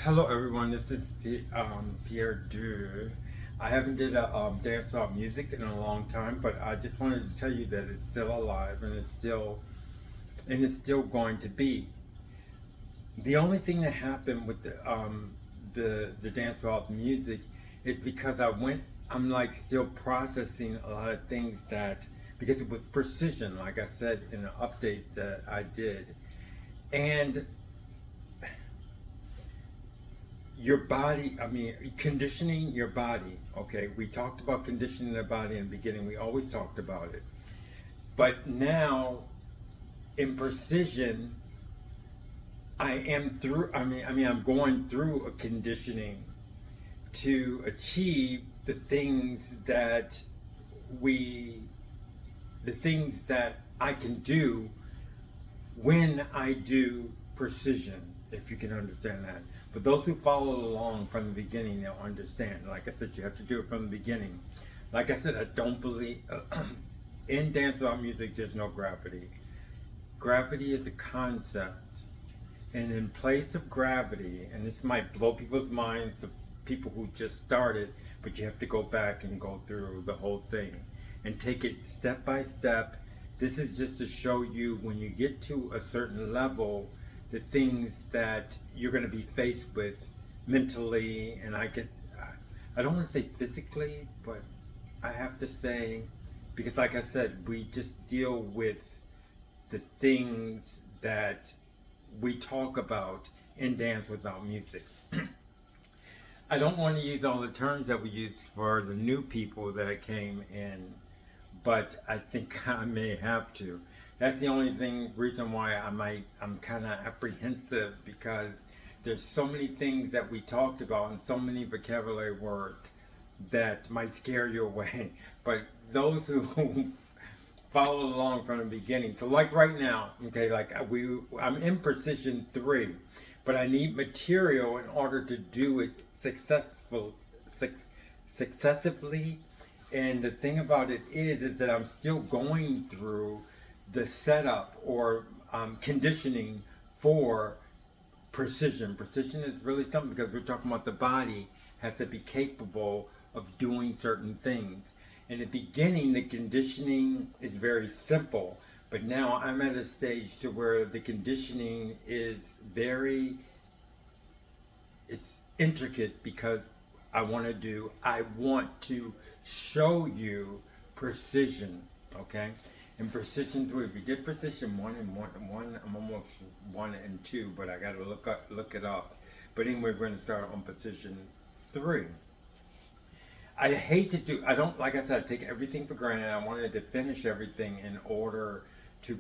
Hello everyone, this is Pierre Deux. I haven't did a dance about music in a long time, but I just wanted to tell you that it's still alive and it's still going to be. The only thing that happened with the dance about music is because I'm like still processing a lot of things that because it was precision, like I said in an update that I did, and your body, conditioning your body. Okay, we talked about conditioning the body in the beginning, we always talked about it, but now in precision I'm going through a conditioning to achieve we the things that I can do when I do precision, if you can understand that. But those who follow along from the beginning, they'll understand. Like I said, you have to do it from the beginning. Like I said, I don't believe in dance without music. There's no gravity. Gravity is a concept, and in place of gravity, and this might blow people's minds, the people who just started, but you have to go back and go through the whole thing and take it step by step. This is just to show you when you get to a certain level, the things that you're going to be faced with mentally, and I guess I don't want to say physically, but I have to say, because like I said, we just deal with the things that we talk about in Dance Without Music. I don't want to use all the terms that we use for the new people that came in, but I think I may have to. That's the only reason why I'm kind of apprehensive, because there's so many things that we talked about and so many vocabulary words that might scare you away. But those who follow along from the beginning. So like right now, okay, I'm in precision 3, but I need material in order to do it successively. And the thing about it is that I'm still going through the setup or conditioning for precision. Precision is really something, because we're talking about the body has to be capable of doing certain things. In the beginning, the conditioning is very simple, but now I'm at a stage to where the conditioning is it's intricate, because I want to show you precision, okay? In precision 3, we did precision 1 and 1, I'm almost 1 and 2, but I gotta look it up. But anyway, we're gonna start on precision 3. I don't, like I said, I take everything for granted. I wanted to finish everything in order to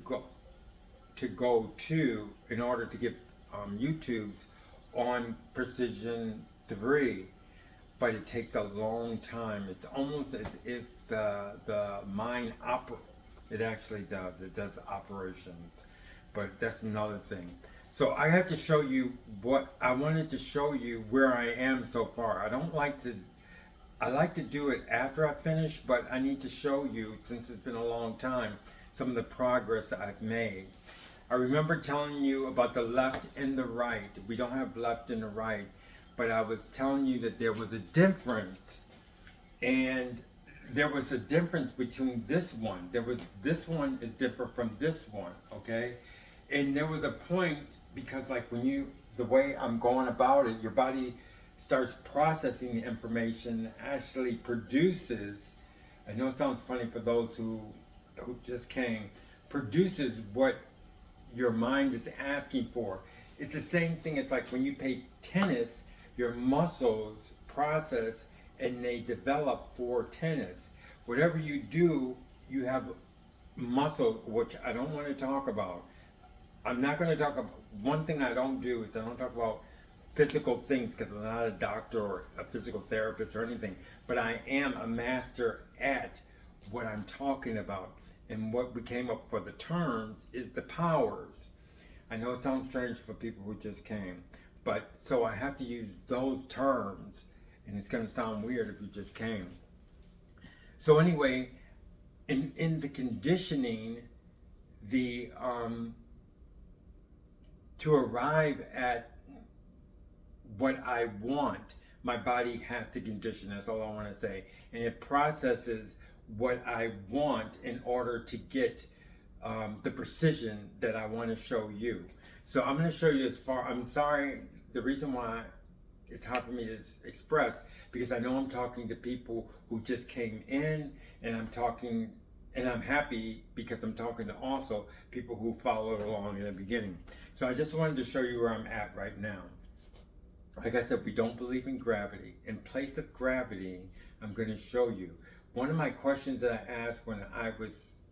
in order to get YouTube's on precision 3, but it takes a long time. It's almost as if the mind it actually does. It does operations, but that's another thing. So I have to show you what I wanted to show you where I am so far. I like to do it after I finish, but I need to show you, since it's been a long time, some of the progress that I've made. I remember telling you about the left and the right. We don't have left and the right, but I was telling you that there was a difference, and there was a difference between this one. This one is different from this one, okay? And there was a point, because like the way I'm going about it, your body starts processing the information, actually produces, I know it sounds funny for those who just came, produces what your mind is asking for. It's the same thing as like when you play tennis, your muscles process and they develop for tennis. Whatever you do, you have muscle, which I don't want to talk about. I'm not going to talk about, one thing I don't do is I don't talk about physical things, because I'm not a doctor or a physical therapist or anything, but I am a master at what I'm talking about. And what we came up for the terms is the powers. I know it sounds strange for people who just came, but so I have to use those terms, and it's going to sound weird if you just came. So anyway, in the conditioning, the to arrive at what I want, my body has to condition. That's all I want to say. And it processes what I want in order to get the precision that I want to show you. So I'm going to show you as far. I'm sorry. The reason why it's hard for me to express, because I know I'm talking to people who just came in, and I'm happy because I'm talking to also people who followed along in the beginning. So I just wanted to show you where I'm at right now. Like I said, we don't believe in gravity. In place of gravity, I'm going to show you. One of my questions that I asked when I was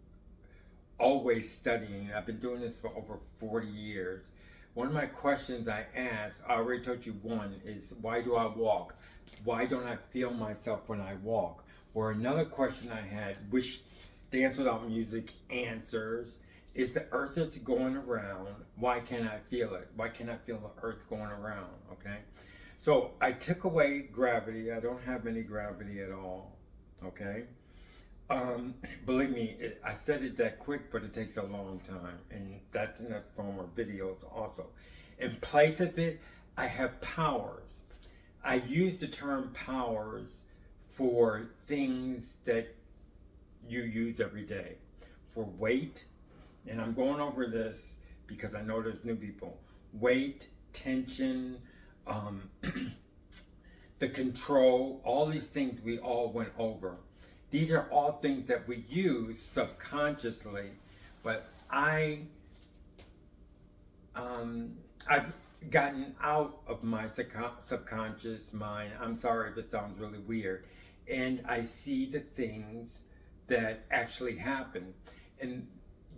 always studying, I've been doing this for over 40 years. One of my questions I asked, I already told you one, is why do I walk? Why don't I feel myself when I walk? Or another question I had, which Dance Without Music answers, is the earth that's going around, why can't I feel it? Why can't I feel the earth going around, okay? So I took away gravity. I don't have any gravity at all, okay? Believe me, I said it that quick, but it takes a long time, and that's in the form of videos also. In place of it, I have powers. I use the term powers for things that you use every day. For weight, and I'm going over this because I know there's new people. Weight, tension, the control, all these things we all went over. These are all things that we use subconsciously, but I've gotten out of my subconscious mind. I'm sorry if it sounds really weird. And I see the things that actually happen. And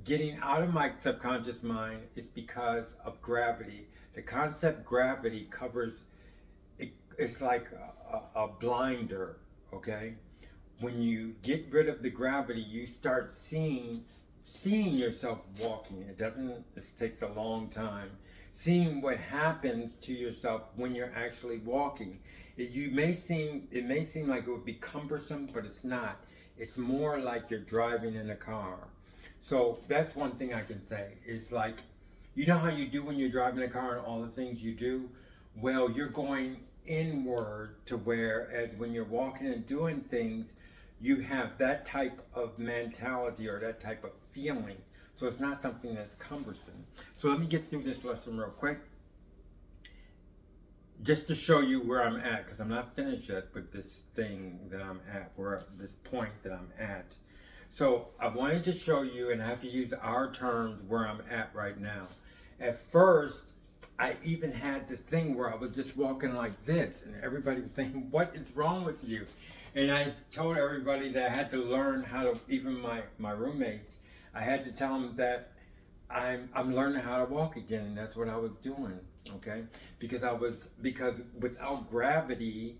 getting out of my subconscious mind is because of gravity. The concept gravity covers, it's like a blinder, okay? When you get rid of the gravity, you start seeing yourself walking. It takes a long time. Seeing what happens to yourself when you're actually walking. It may seem like it would be cumbersome, but it's not. It's more like you're driving in a car. So that's one thing I can say. It's like, you know how you do when you're driving a car and all the things you do? Well, you're going inward to whereas when you're walking and doing things, you have that type of mentality or that type of feeling. So it's not something that's cumbersome. So let me get through this lesson real quick, just to show you where I'm at, because I'm not finished yet with this thing that I'm at, where this point that I'm at. So I wanted to show you, and I have to use our terms, where I'm at right now. At first, I even had this thing where I was just walking like this, and everybody was saying, what is wrong with you? And I told everybody that I had to learn how to, even my roommates, I had to tell them that I'm learning how to walk again, and that's what I was doing, okay? Because without gravity,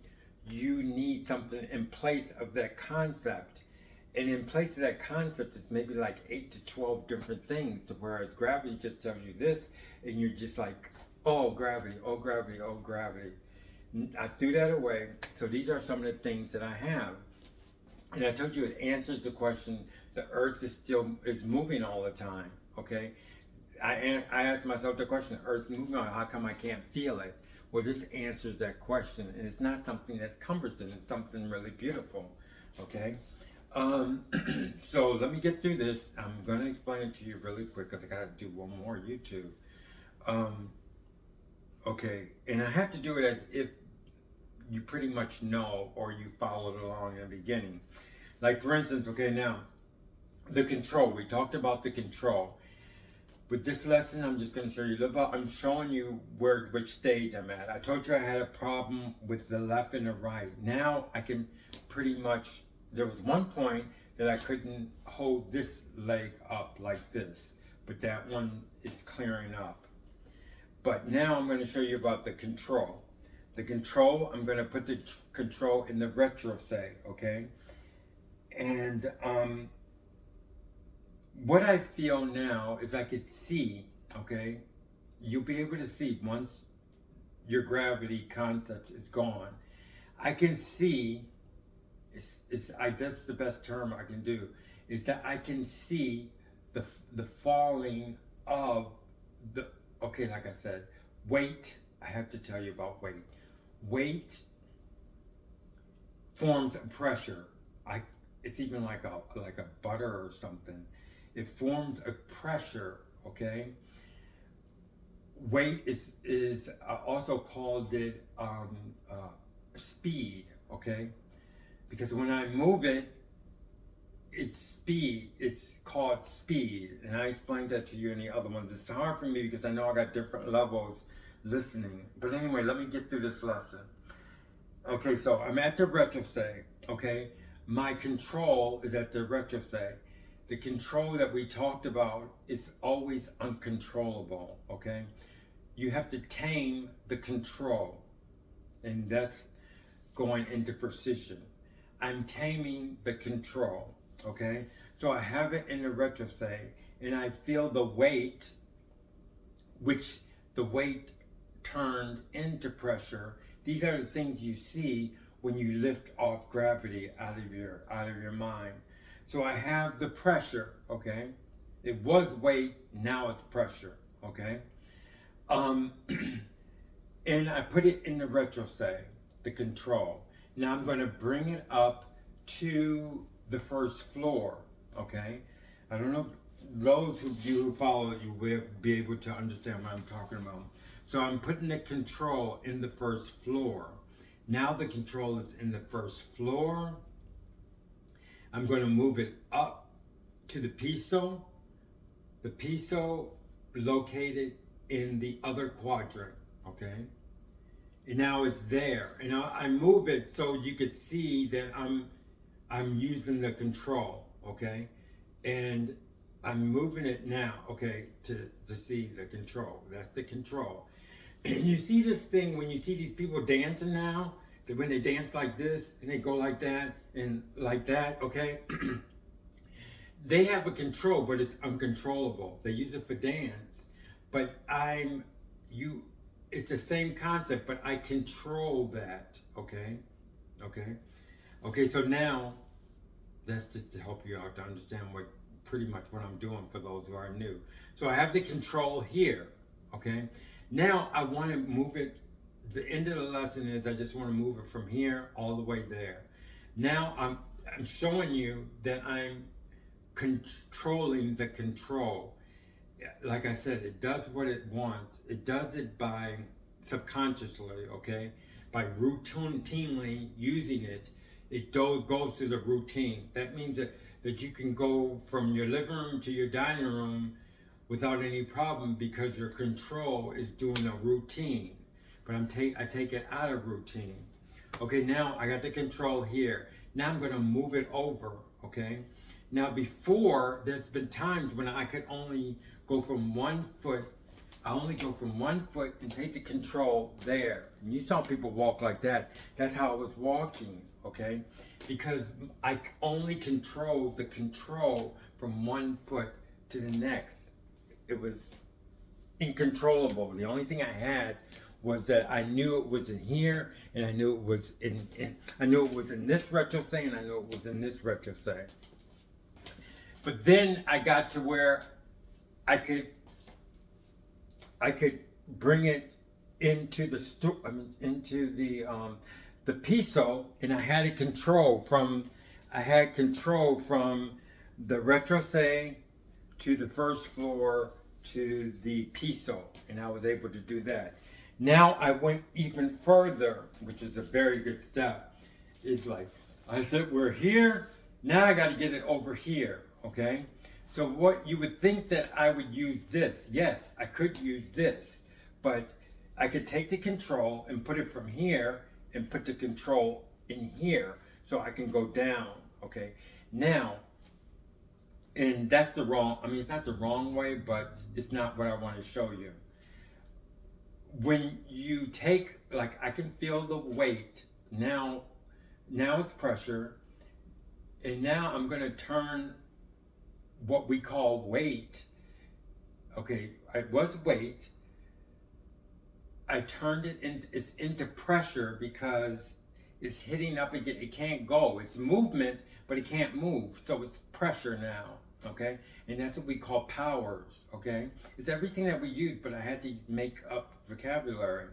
you need something in place of that concept. And in place of that concept, it's maybe like 8 to 12 different things, whereas gravity just tells you this, and you're just like, oh, gravity, oh, gravity, oh, gravity. I threw that away. So these are some of the things that I have. And I told you it answers the question, the earth is moving all the time, okay? I asked myself the question, the earth's moving on, how come I can't feel it? Well, this answers that question, and it's not something that's cumbersome, it's something really beautiful, okay? So let me get through this. I'm going to explain it to you really quick because I got to do one more YouTube. Okay, and I have to do it as if you pretty much know or you followed along in the beginning. Like for instance, okay, now the control. We talked about the control. With this lesson, I'm just going to show you I'm showing you which stage I'm at. I told you I had a problem with the left and the right. Now I can pretty much. There was one point that I couldn't hold this leg up like this, but that one is clearing up. But now I'm going to show you about the control. The control, I'm going to put the control in the retroseg, okay? And what I feel now is I could see, okay? You'll be able to see once your gravity concept is gone. I can see, that's the best term I can do, is that I can see the falling of the, okay, like I said, weight. I have to tell you about weight. Weight forms a pressure. It's even like a butter or something. It forms a pressure. Okay. Weight is also called it speed. Okay, because when I move it, it's speed. It's called speed, and I explained that to you in the other ones. It's hard for me because I know I got different levels listening. But anyway, let me get through this lesson. Okay, so I'm at the retrosay. Okay, my control is at the retrosay. The control that we talked about is always uncontrollable. Okay, you have to tame the control, and that's going into precision. I'm taming the control. Okay, so I have it in the retrosay, and I feel the weight, which the weight turned into pressure. These are the things you see when you lift off gravity out of your mind. So I have the pressure. Okay, it was weight, now it's pressure. Okay, and I put it in the retrosay, the control. Now I'm going to bring it up to the first floor. Okay, I don't know, those of you who follow it, you will be able to understand what I'm talking about. So I'm putting the control in the first floor. Now the control is in the first floor. I'm going to move it up to the piso. The piso located in the other quadrant. Okay, and now it's there, and I move it so you could see that I'm using the control. Okay, and I'm moving it now. Okay, to see the control. That's the control. You see this thing when you see these people dancing now, that when they dance like this and they go like that and like that. Okay, they have a control, but it's uncontrollable. They use it for dance, but it's the same concept, but I control that. Okay, so now that's just to help you out to understand pretty much what I'm doing for those who are new. So I have the control here. Okay, now I want to move it. The end of the lesson is I just want to move it from here all the way there. Now I'm showing you that I'm controlling the control. Like I said, it does what it wants. It does it by subconsciously, okay? By routinely using it, it goes through the routine. That means that you can go from your living room to your dining room without any problem because your control is doing a routine. But I take it out of routine. Okay, now I got the control here. Now I'm going to move it over, okay? Now before, there's been times when I could only go from 1 foot. I only go from 1 foot and take the control there. And you saw people walk like that. That's how I was walking, okay? Because I only controlled the control from 1 foot to the next. It was uncontrollable. The only thing I had was that I knew it was in here, and I knew it was I knew it was in this retrosay, and I knew it was in this retrosay. But then I got to where I could bring it into the the piso, and I had control from the retrosay to the first floor to the piso, and I was able to do that. Now I went even further, which is a very good step. It's like I said, we're here. Now I got to get it over here. Okay. So what you would think that I would use this. Yes, I could use this, but I could take the control and put it from here and put the control in here so I can go down. Okay. Now, and that's the wrong, it's not the wrong way, but it's not what I want to show you. When you take, like, I can feel the weight. Now it's pressure. And now I'm going to turn what we call weight. Okay, it was weight. I turned it into pressure because it's hitting up again. It can't go. It's movement, but it can't move. So it's pressure now. okay? And that's what we call powers, okay? It's everything that we use, but I had to make up vocabulary.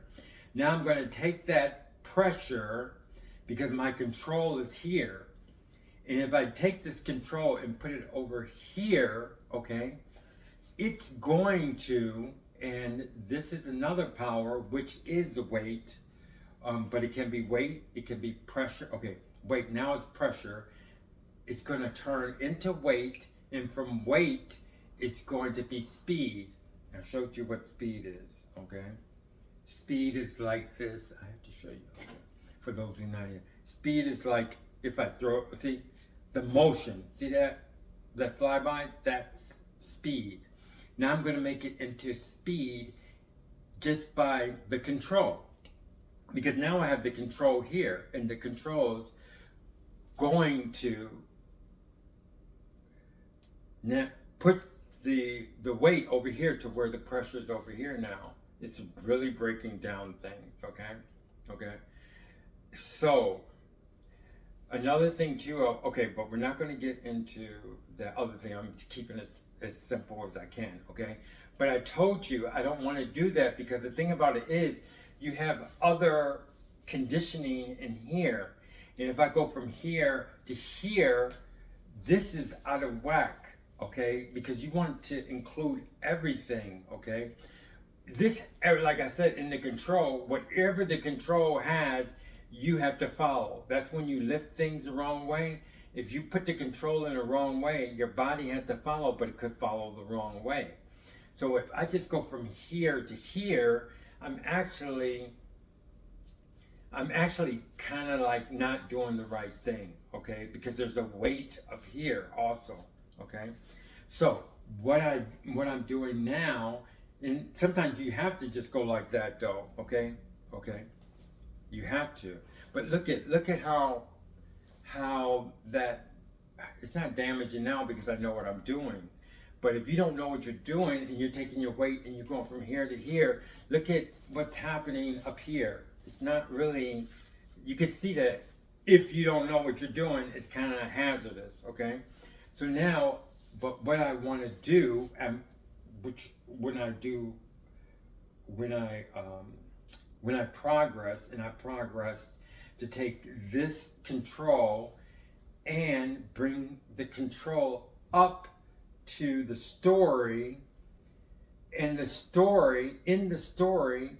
Now I'm going to take that pressure, because my control is here. And if I take this control and put it over here, okay, it's going to, and this is another power, which is weight, but it can be weight, it can be pressure. Okay, weight, now it's pressure. It's going to turn into weight, and from weight, it's going to be speed. I showed you what speed is, okay? Speed is like this. I have to show you, okay, for those who are not here. Speed is like if I throw, see, the motion, see that flyby? That's speed. Now I'm going to make it into speed just by the control. Because now I have the control here, and the control's going to now put the weight over here to where the pressure is over here now. It's really breaking down things, okay? Okay. So, another thing too, okay, but we're not going to get into the other thing. I'm just keeping it as simple as I can, okay? But I told you I don't want to do that, because the thing about it is you have other conditioning in here. And if I go from here to here, this is out of whack, okay? Because you want to include everything, okay? This, like I said, in the control, whatever the control has, you have to follow. That's when you lift things the wrong way. If you put the control in the wrong way, your body has to follow, but it could follow the wrong way. So if I just go from here to here, I'm actually kind of like not doing the right thing, okay? Because there's a weight up here also, okay? So what I'm doing now, and sometimes you have to just go like that though, okay? Okay, you have to. But look at how that, it's not damaging now because I know what I'm doing. But if you don't know what you're doing and you're taking your weight and you're going from here to here, look at what's happening up here. It's not really, you can see that if you don't know what you're doing, it's kind of hazardous, okay? So now, but what I want to do, and which when I progress, and I progress to take this control and bring the control up to the story, and in the story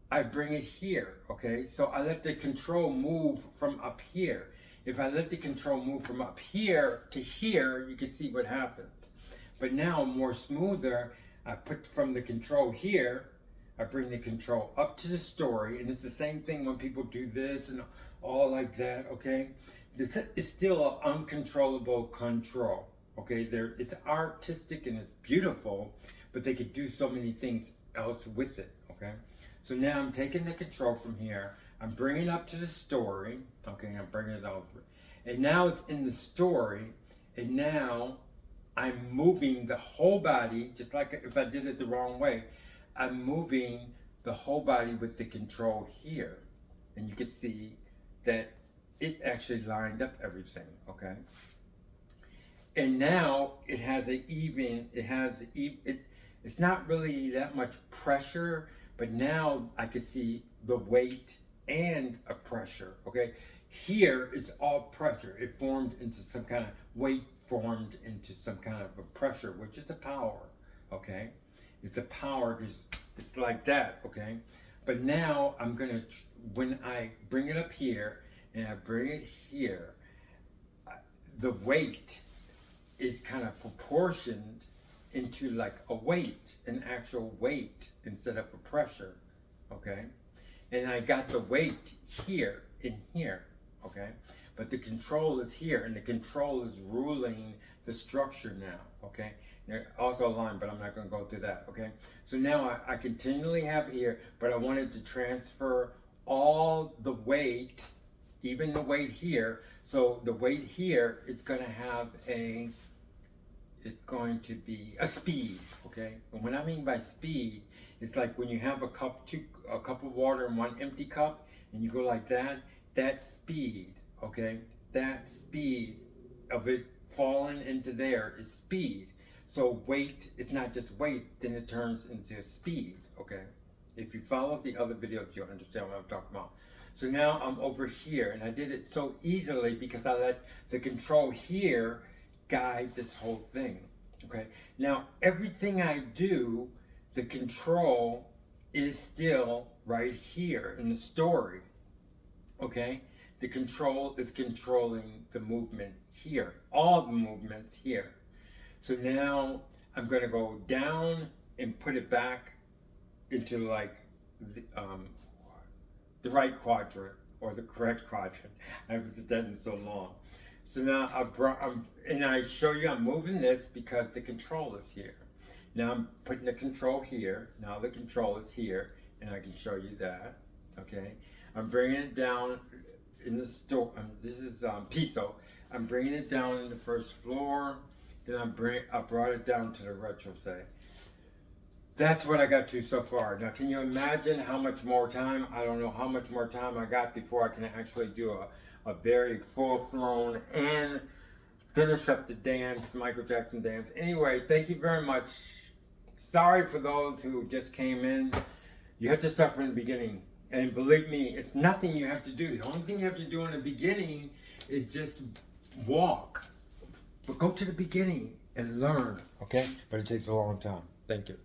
I bring it here, okay? So I let the control move from up here. If I let the control move from up here to here, you can see what happens. But now more smoother, I put from the control here, I bring the control up to the story, and it's the same thing when people do this and all like that, okay? This is still an uncontrollable control, okay? It's artistic and it's beautiful, but they could do so many things else with it, okay? So now I'm taking the control from here, I'm bringing it up to the story, okay? I'm bringing it over, and now it's in the story, and now I'm moving the whole body, just like if I did it the wrong way. I'm moving the whole body with the control here. And you can see that it actually lined up everything, okay? And now it has it's not really that much pressure, but now I can see the weight and a pressure, okay? Here it's all pressure. It formed into some kind of weight, formed into some kind of a pressure, which is a power, okay? It's a power because it's like that, okay? But now I'm gonna, when I bring it up here and I bring it here, the weight is kind of proportioned into like a weight, an actual weight instead of a pressure, okay? And I got the weight here in here, okay? But the control is here, and the control is ruling the structure now, okay? They're also aligned, but I'm not going to go through that, okay? So now I continually have it here, but I wanted to transfer all the weight, even the weight here. So the weight here, it's going to have it's going to be a speed, okay? And what I mean by speed, it's like when you have a cup of water in one empty cup, and you go like that, that's speed, okay? That speed of it falling into there is speed. So weight is not just weight, then it turns into speed, okay? If you follow the other videos, you'll understand what I'm talking about. So now I'm over here, and I did it so easily because I let the control here guide this whole thing, okay? Now, everything I do, the control is still right here in the story, okay? The control is controlling the movement here, all the movements here. So now I'm going to go down and put it back into like the right quadrant or the correct quadrant. I haven't done it so long. So now I show you I'm moving this because the control is here. Now I'm putting the control here. Now the control is here, and I can show you that. Okay, I'm bringing it down in the store. This is piso. I'm bringing it down in the first floor. Then I brought it down to the retrocé. That's what I got to so far. Now, can you imagine how much more time? I don't know how much more time I got before I can actually do a very full-flown and finish up the dance, Michael Jackson dance. Anyway, thank you very much. Sorry for those who just came in. You have to start from the beginning. And believe me, it's nothing you have to do. The only thing you have to do in the beginning is just walk. But go to the beginning and learn, okay? But it takes a long time. Thank you.